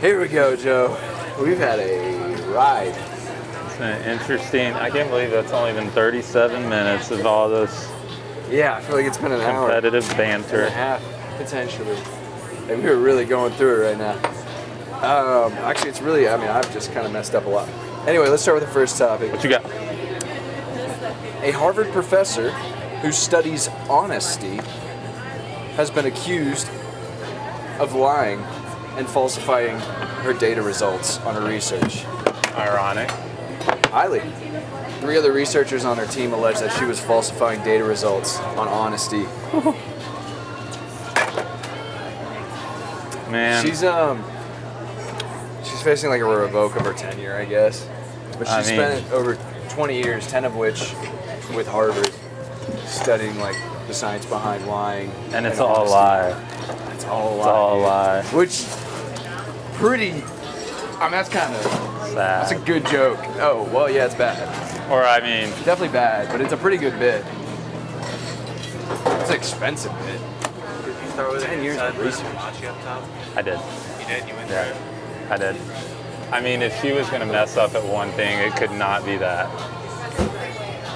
Here we go, Joe. We've had a ride. It's been interesting. I can't believe that's only been 37 minutes of all this Yeah, I feel like it's been an competitive hour banter. and a half, potentially. And we're really going through it right now. Actually, it's really, I've just kind of messed up a lot. Anyway, let's start with the first topic. What you got? A Harvard professor who studies honesty has been accused of lying and falsifying her data results on her research. Ironic. Highly. 3 other researchers on her team allege that she was falsifying data results on honesty. Man. She's facing like a revoke of her tenure, I guess. But she spent over 20 years, 10 of which with Harvard, studying like the science behind lying. And it's all a lie. It's all a lie. It's all a lie. Which, that's kind of Sad. That's a good joke. Oh, well, yeah, it's bad. Or Definitely bad, but it's a pretty good bit. It's an expensive bit. Did you start with 10 years of research. up top? I did. You did? You went Yeah, through it? I did. I mean, if she was gonna mess up at one thing, it could not be that.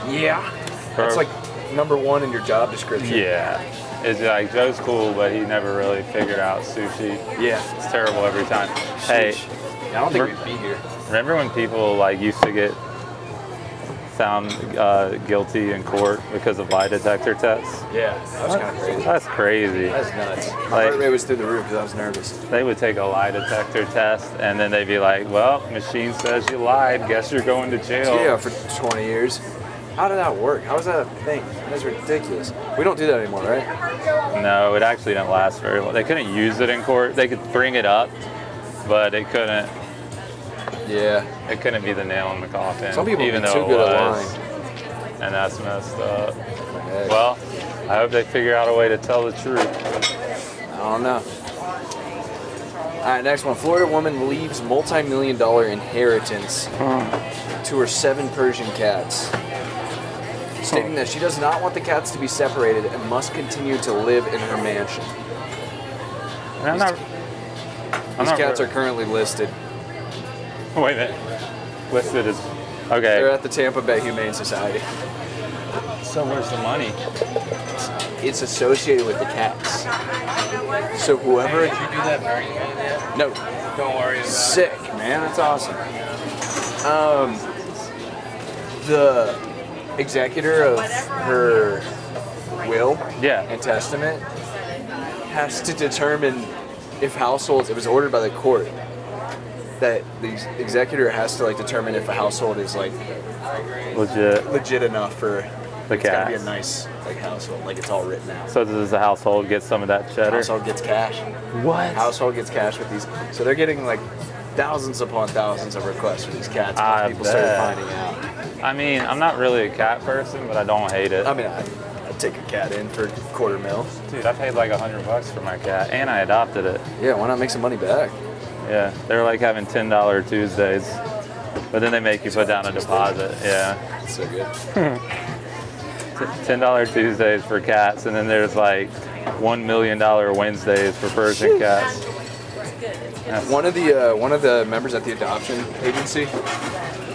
Yeah. That's like number 1 in your job description. Yeah. It's like Joe's cool, but he never really figured out sushi. Yeah. It's terrible every time. Hey, I don't think we'd be here. remember when people like used to get found guilty in court because of lie detector tests? Yeah, that was kind of crazy. That's crazy. That's nuts. My Like- heart rate was through the roof because I was nervous. They would take a lie detector test and then they'd be like, well, machine says you lied, guess you're going to jail. Yeah, for 20 years. How did that work? How was that a thing? That's ridiculous. We don't do that anymore, right? No, it actually didn't last very long. They couldn't use it in court. They could bring it up, but it couldn't. Yeah. It couldn't be the nail in the coffin. Some people even be though too it good at was. lying. And that's messed up. Heck. Well, I hope they figure out a way to tell the truth. I don't know. All right, next one. Florida woman leaves multi-million-dollar inheritance to her 7 Persian cats, stating that she does not want the cats to be separated and must continue to live in her mansion. And These cats are currently listed. Wait a minute. Listed as. They're Okay. at the Tampa Bay Humane Society. So where's the money? It's associated with the cats. So whoever... Did you do that Mary Jane yet? No. Don't worry about it. Sick, man. That's awesome. The executor of her will Yeah. and testament has to determine if households, it was ordered by the court, that the executor has to like determine if a household is like Legit. enough for The it's gotta be a cats. nice like household, like it's all written out. So does the household get some of that cheddar? Household gets cash. What? Household gets cash with these. So they're getting like thousands upon thousands of requests for these cats. I Once people started bet. finding out. I mean, I'm not really a cat person, but I don't hate it. I'd take a cat in for $250,000. Dude, I paid like $100 for my cat, and I adopted it. Yeah, why not make some money back? Yeah, they're like having $10 Tuesdays, but then they make you put down a deposit. Yeah, That's so good. $10 Tuesdays for cats, and then there's like $1 million Wednesdays for Persian cats. One of the members at the adoption agency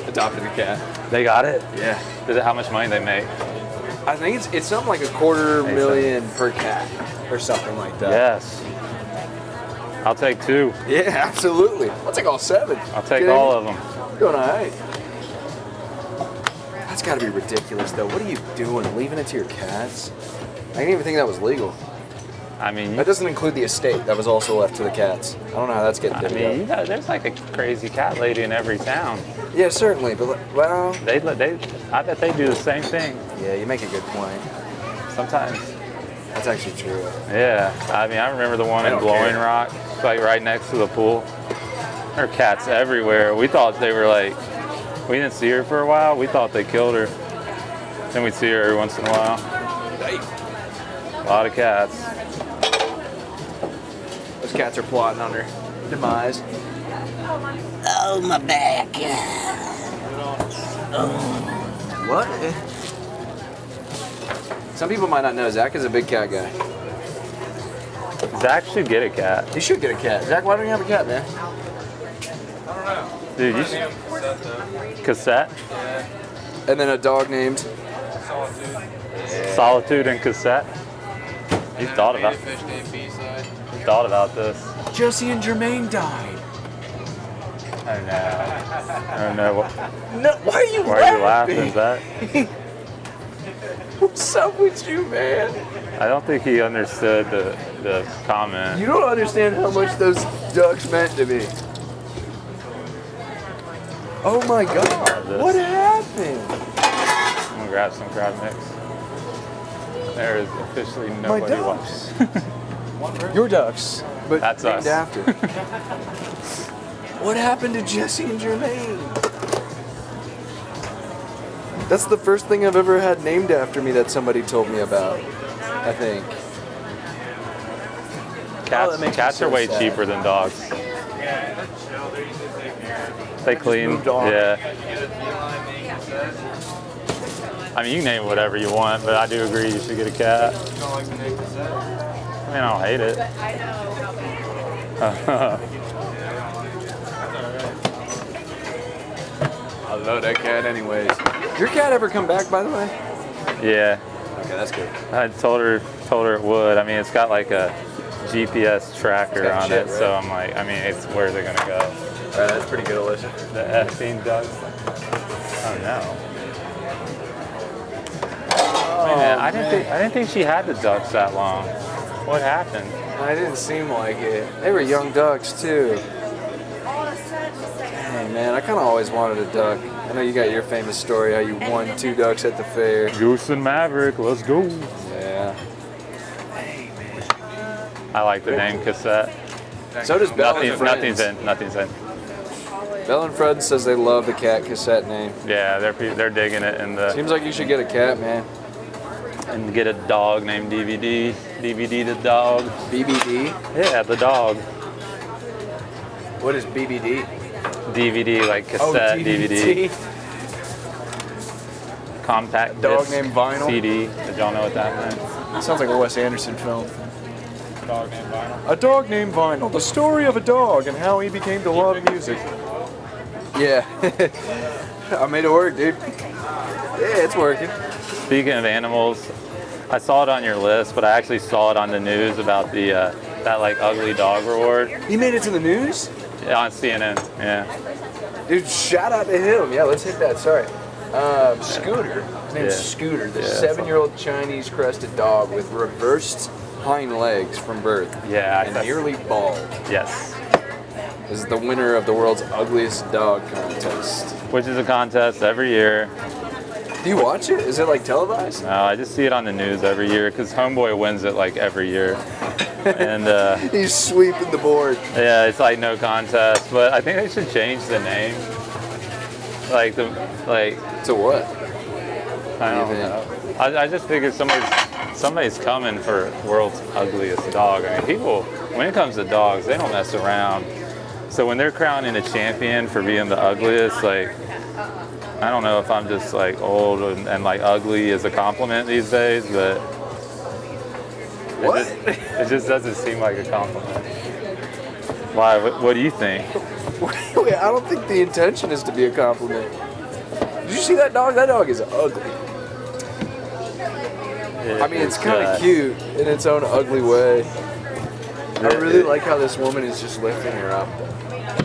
adopted a cat. They got it. Yeah. How much money they make? I think it's something like $250,000 per cat or something like that. Yes. I'll take 2. Yeah, absolutely. I'll take all 7. I'll take all of them. Going all right. That's got to be ridiculous, though. What are you doing? Leaving it to your cats? I didn't even think that was legal. I mean, That doesn't include the estate that was also left to the cats. I don't know how that's getting divvied up. there's like a crazy cat lady in every town. Yeah, certainly, but well, I bet they do the same thing yeah, you make a good point. sometimes. That's actually true. Yeah, I mean, I remember the one I in don't Blowing care. Rock, like right next to the pool. There are cats everywhere. We thought they were like, we didn't see her for a while. We thought they killed her. Then we'd see her every once in a while. A lot of cats. Those cats are plotting on her demise. Oh, my back. What? Some people might not know, Zach is a big cat guy. Zach should get a cat. You should get a cat. Zach, why don't you have a cat, man? Dude, you should. Cassette? And then a dog named. Solitude and Cassette? You thought about this. Jesse and Jermaine died. Oh no. No, why are you Why are you laughing? Is that? What's up with you, man? I don't think he understood the comment. You don't understand how much those ducks meant to me. Oh my God! What happened? I'm gonna grab some crab mix. There is officially nobody watching. Your ducks, but That's named us. after. What happened to Jesse and Jermaine? That's the first thing I've ever had named after me that somebody told me about, I think. Cats, that makes me cats so are way sad. cheaper than dogs. They clean. moved on. Yeah. I mean, you can name whatever you want, but I do agree you should get a cat. I mean, I don't hate it. I love that cat anyways. Your cat ever come back, by the way? Yeah. Okay, that's good. I told her it would. I mean, it's got like a GPS tracker got on chip, it, so right? I'm like, I mean, it's where's it gonna go? Alright, that's pretty good, Alicia. The effing ducks. Oh no. Man, I didn't think she had the ducks that long. What happened? I didn't seem like it. They were young ducks too. Hey man, I kind of always wanted a duck. I know you got your famous story how you won 2 ducks at the fair. Goose and Maverick, let's go. Yeah. I like the name Cassette. So does Bell and Nothing's Friends. in. Bell and Fred says they love the cat Cassette name. Yeah, they're digging it Seems like you should get a cat, man. and get a dog named DVD. DVD the dog. BBD? Yeah, the dog. What is BBD? DVD like cassette DVD. Compact Dog disc, named Vinyl? CD. Did y'all know what that meant? Sounds like a Wes Anderson film. A Dog Named Vinyl. The story of a dog and how he became to love music. Yeah. I made it work, dude. Yeah, it's working. Speaking of animals, I saw it on your list, but I actually saw it on the news about the that like ugly dog reward. He made it to the news? Yeah, on CNN. Yeah. Dude, shout out to him. Yeah, let's hit that. Sorry. Scooter. His name's Yeah. Scooter, the Yeah, 7-year-old Chinese crested dog with reversed hind legs from birth Yeah. and nearly bald. Yes. This is the winner of the world's ugliest dog contest. Which is a contest every year. Do you watch it? Is it like televised? No, I just see it on the news every year because Homeboy wins it like every year. And He's sweeping the board. yeah, it's like no contest. But I think they should change the name. Like To what? I don't know. I just figured somebody's coming for world's ugliest dog. I mean, people, when it comes to dogs, they don't mess around. So when they're crowning a champion for being the ugliest, like, I don't know if I'm just like old and like ugly is a compliment these days, but What? it just doesn't seem like a compliment. Why? What do you think? Wait, I don't think the intention is to be a compliment. Did you see that dog? That dog is ugly. I mean, it's kind of cute in its own ugly way. I really like how this woman is just lifting her up.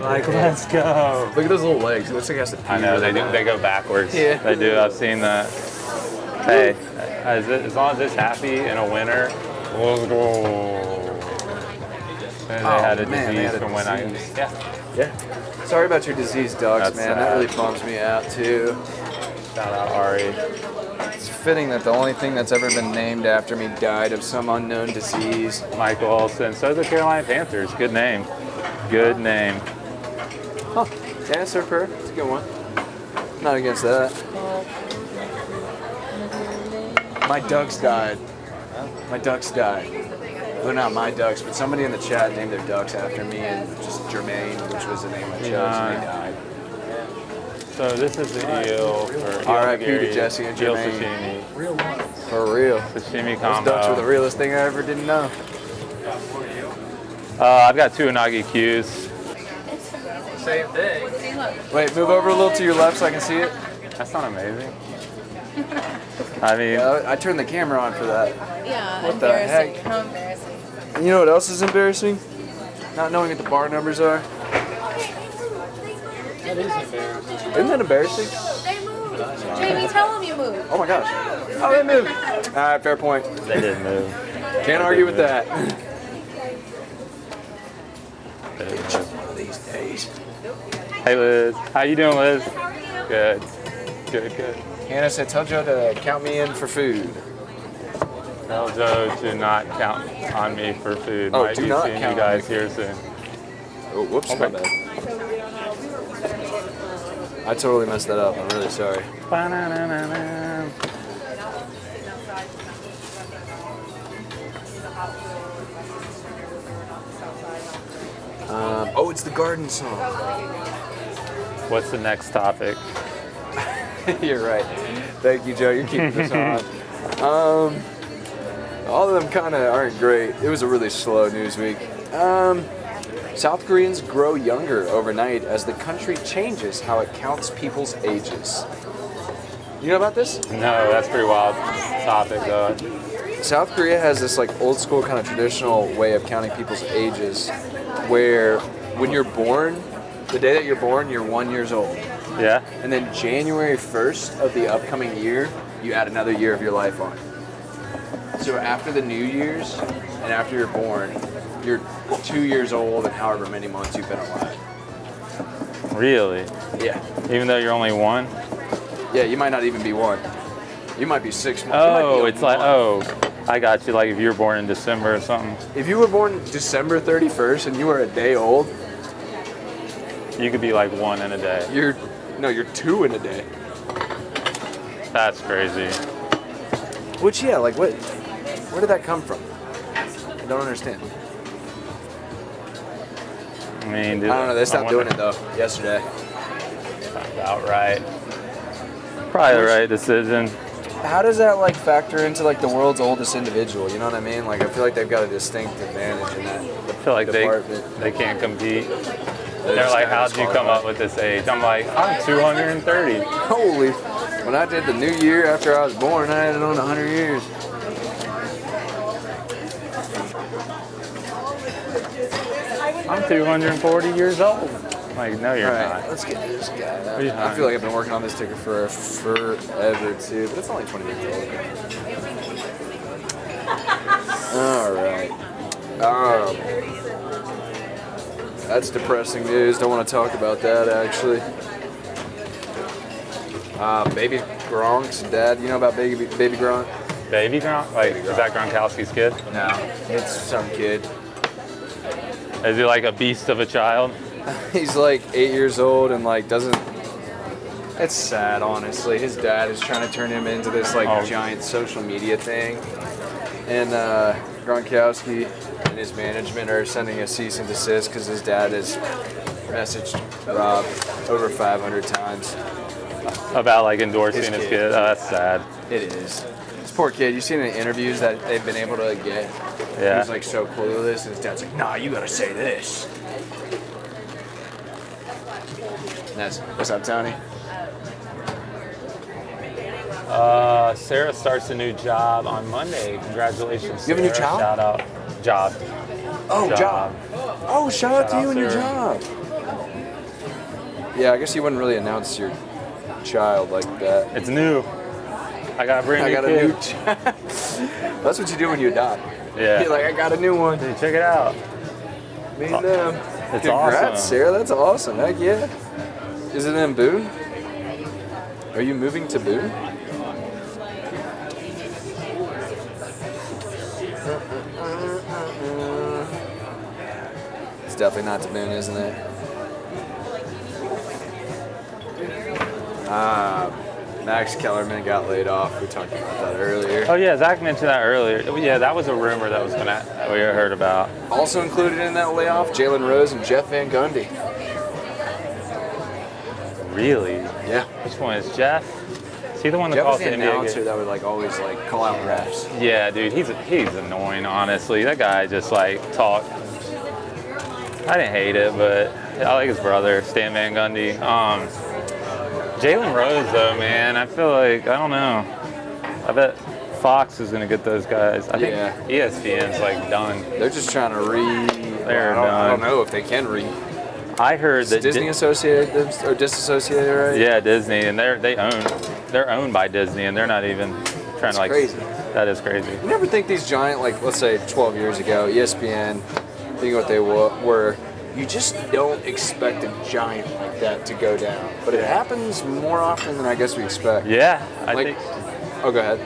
Like, let's go. Look at those little legs. It looks like it has to pee. I know they really do. They go backwards. Yeah. They do. I've seen that. Hey, as long as it's happy in a winter, let's go. And they had a man, they disease had a from when I. disease. Yeah. Yeah. Sorry about your diseased dogs, That's man. That sad. really bums me out too. Shout out Ari. It's fitting that the only thing that's ever been named after me died of some unknown disease. Michael Olsen. So the Carolina Panthers. Good name. Good name. Huh. Yeah, Sir Purr. It's a good one. Not against that. My ducks died. My ducks died. Well, not my ducks, but somebody in the chat named their ducks after me, and just Jermaine, which was the name I chose, and they died. So this is the eel for R.I.P. to onigiri, Jesse and eel Jermaine. sashimi. For real. Sashimi Those ducks were the combo. realest thing I ever didn't know. I've got 2 unagi Qs. Same thing. Wait, move over a little to your left so I can see it. That's not amazing. I mean, Yeah, I turned the camera on for that. Yeah, What the embarrassing. heck? How embarrassing. And you know what else is embarrassing? Not knowing what the bar numbers are. That is embarrassing. Isn't that embarrassing? They moved. Jamie, tell them you moved. Oh my gosh. Oh, they moved. All right, fair point. they didn't move. Can't argue with that. They didn't move. These days. Hey Liz, how you doing, Liz? Good. Good, good. Hannah said, tell Joe to count me in for food. Tell Joe to not count on me for food. Oh, Might do be not seeing count you on guys me. here soon. Oh, whoops, Okay. my bad. I totally messed that up. I'm really sorry. Ba-na-na-na-na. Oh, it's the garden song. What's the next topic? You're right. Thank you, Joe. You're keeping this on. All of them kind of aren't great. It was a really slow news week. South Koreans grow younger overnight as the country changes how it counts people's ages. You know about this? No, that's a pretty wild topic though. South Korea has this like old school kind of traditional way of counting people's ages where when you're born, the day that you're born, you're 1 year old. Yeah? And then January 1st of the upcoming year, you add another year of your life on. So after the New Year's and after you're born, you're 2 years old and however many months you've been alive. Really? Yeah. Even though you're only one? Yeah, you might not even be one. You might be 6 months. You might Oh, be it's like, one. oh, I got you. Like if you were born in December or something, If you were born December 31st and you were a day old, you could be like one in a day. you're 2 in a day. That's crazy. Which, yeah, like where did that come from? I don't understand. I mean, dude, I don't know, they stopped I doing wonder- it though yesterday. About right. Probably the right decision. How does that like factor into like the world's oldest individual? You know what I mean? Like I feel like they've got a distinct advantage in that I feel like department. they can't compete. They're They're just like, kinda how'd you come up with this age? I'm like, I'm 230. Holy! When I did the new year after I was born, I had it on 100 years. I'm 240 years old. Like, no, you're All right, not. let's get this guy out. You're I feel like I've been working on this ticker for forever too, but it's only 20 minutes old. All right. That's depressing news. Don't want to talk about that actually. Baby Gronk's dad. You know about baby Gronk? Baby Gronk? Like, Baby is that Gronkowski's kid? No, it's some kid. Is he like a beast of a child? He's like 8 years old and like doesn't. It's sad, honestly. His dad is trying to turn him into this like Oh. giant social media thing, and Gronkowski and his management are sending a cease and desist because his dad has messaged Rob over 500 times. About like endorsing His his kid. kid? Oh, that's sad. It is. This poor kid. You seen the interviews that they've been able to get? Yeah. He's like so clueless, and his dad's like, "Nah, you gotta say this." That's what's up, Tony? Sarah starts a new job on Monday. Congratulations, You have a new Sarah. job? Shout out. Job. Oh, job. Oh, shout out to Shout you out, and your Sarah. job. Yeah, I guess you wouldn't really announce your child like that. It's new. I got a brand I new got a kid. new child. That's what you do when you adopt. Yeah. You're like, I got a new one. Dude, check it out. Me and them. It's Congrats, awesome. Sarah. That's awesome. Heck yeah. Is it in Boone? Are you moving to Boone? It's definitely not to Boone, isn't it? Max Kellerman got laid off. We talked about that earlier. Oh yeah, Zach mentioned that earlier. Yeah, that was a rumor that we heard about. Also included in that layoff, Jalen Rose and Jeff Van Gundy. Really? Yeah. Which one is Jeff? Is he the one that Jeff was calls the the NBA announcer game? that would like always like call out refs. Yeah, dude, he's annoying. Honestly, that guy just like talk. I didn't hate it, but I like his brother, Stan Van Gundy. Jalen Rose, though, man, I feel like, I don't know. I bet Fox is going to get those guys. I think ESPN's like done. They're just trying to They're done. I don't know if they can I heard that Disney associated them or disassociated, right? Yeah, Disney, and they're owned by Disney, and they're not even trying to like. Crazy. That is crazy. You never think these giant, like let's say 12 years ago, ESPN, being what they were, you just don't expect a giant like that to go down. But it happens more often than I guess we expect. Yeah, I Like- think. Oh, go ahead.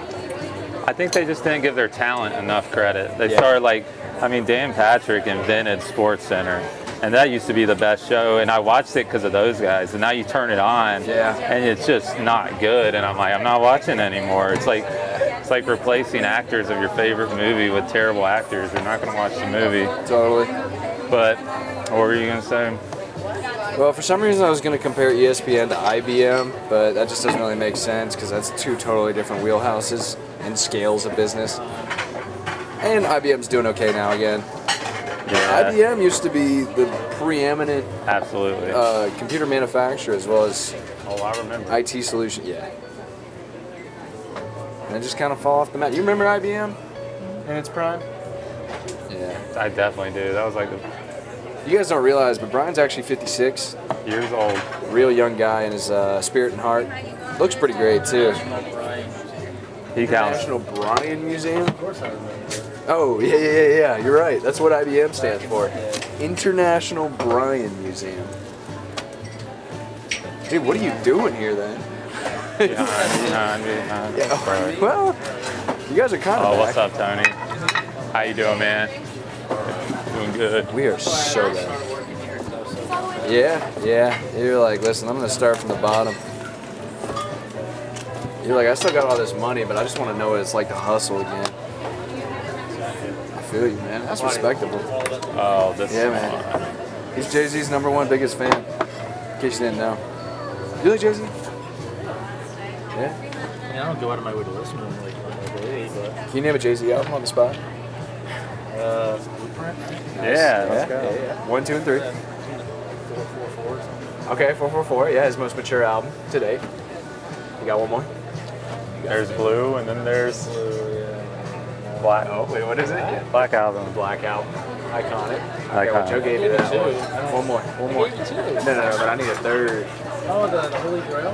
I think they just didn't give their talent enough credit. They started like, I mean, Dan Patrick invented Sports Center, and that used to be the best show. And I watched it because of those guys. And now you turn it on, and it's just not good. And I'm like, I'm not watching anymore. It's like replacing actors of your favorite movie with terrible actors. You're not going to watch the movie. Totally. But what were you going to say? Well, for some reason I was going to compare ESPN to IBM, but that just doesn't really make sense because that's two totally different wheelhouses and scales of business. And IBM's doing okay now again. Yeah, IBM used to be the preeminent absolutely. computer manufacturer as well as Oh, I remember. IT solution. Yeah. And it just kind of fall off the map. You remember IBM in its prime? Yeah. I definitely do. That was like You guys don't realize, but Brian's actually 56. years old. Real young guy in his spirit and heart. Looks pretty great too. He counts. National Brian Museum? Oh, yeah. You're right. That's what IBM stands for. International Brian Museum. Hey, what are you doing here then? Behind. Yeah, well, you guys are kind of Oh, what's up, Tony? How you doing, man? Doing good. We are so bad. Yeah. You're like, listen, I'm going to start from the bottom. You're like, I still got all this money, but I just want to know what it's like to hustle again. I feel you, man. That's respectable. Oh, this Yeah, man. He's Jay-Z's #1 biggest fan. In case you didn't know. You like Jay-Z? Yeah? I mean, I don't go out of my way to listen to him like on my daily, but Can you name a Jay-Z album on the spot? Blueprint. Yeah, let's go. Yeah. 1, 2, and 3. 444. Okay, 444. Yeah, his most mature album to date. You got one more? There's blue, and then there's black. Oh, wait, what is it? Yeah. Black album. Black album. Iconic. Okay, well, Joe Iconic. gave you that Two. one. One more. I gave you two. No, but I need a third. Oh, the Holy Grail.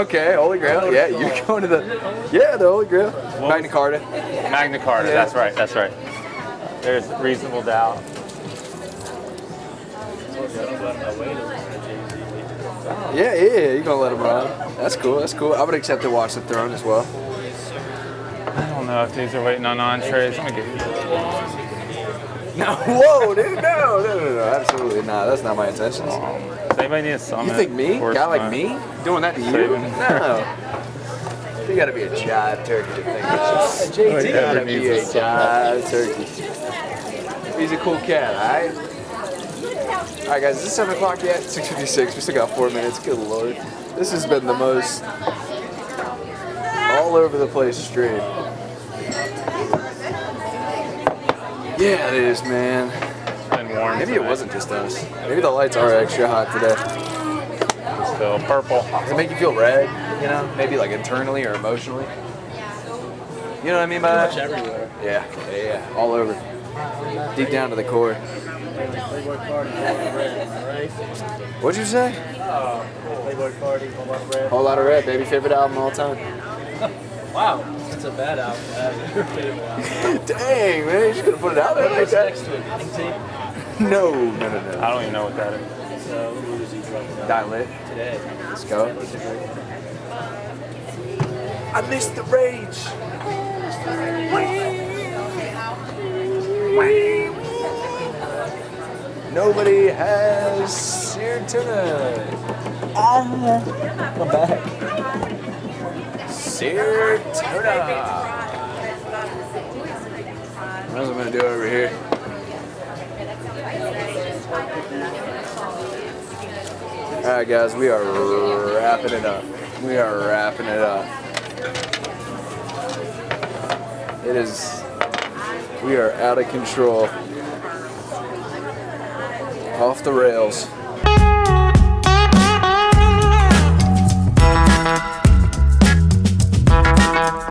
Okay, Holy Grail. Yeah, you're going to the Holy Grail. Magna Carta. Magna Carta. Yeah. That's right. There's reasonable doubt. Yeah, you're gonna let him run. That's cool. I would accept to watch the throne as well. I don't know if these are waiting on entrees. Let me get you. No, whoa, dude, no, absolutely not. That's not my intentions. Does anybody need a summit? You think me? Or Guy like summit? me? Doing that to you? Saving. No. You gotta be a jive turkey to think that. You Whoever gotta needs be a a summit. jive turkey. He's a cool cat, alright? Alright guys, is it 7 o'clock yet? 6:56, we still got 4 minutes, good lord. This has been the most all over the place stream. Yeah, it is, man. It's been warm. Maybe it tonight. wasn't just us. Maybe the lights are extra hot today. It's still purple. Does it make you feel red? You know, maybe like internally or emotionally. You know what I mean by that? Pretty much everywhere. Yeah, all over, deep down to the core. Playboy Cardi, right? What'd you say? Playboy Cardi, a lot of red. Whole lot of red, baby. Favorite album of all time. Wow, it's a bad album. Dang, man, you just gonna put it out there like What's that? next to it? Pink tape? No. I don't even know what that is. So, Uzi dropping out Dial it. today. Let's go. I missed the rage. Nobody has seared tuna. I'm back. Seared tuna. What else am I gonna do over here? All right, guys, we are wrapping it up. We are out of control. Off the rails.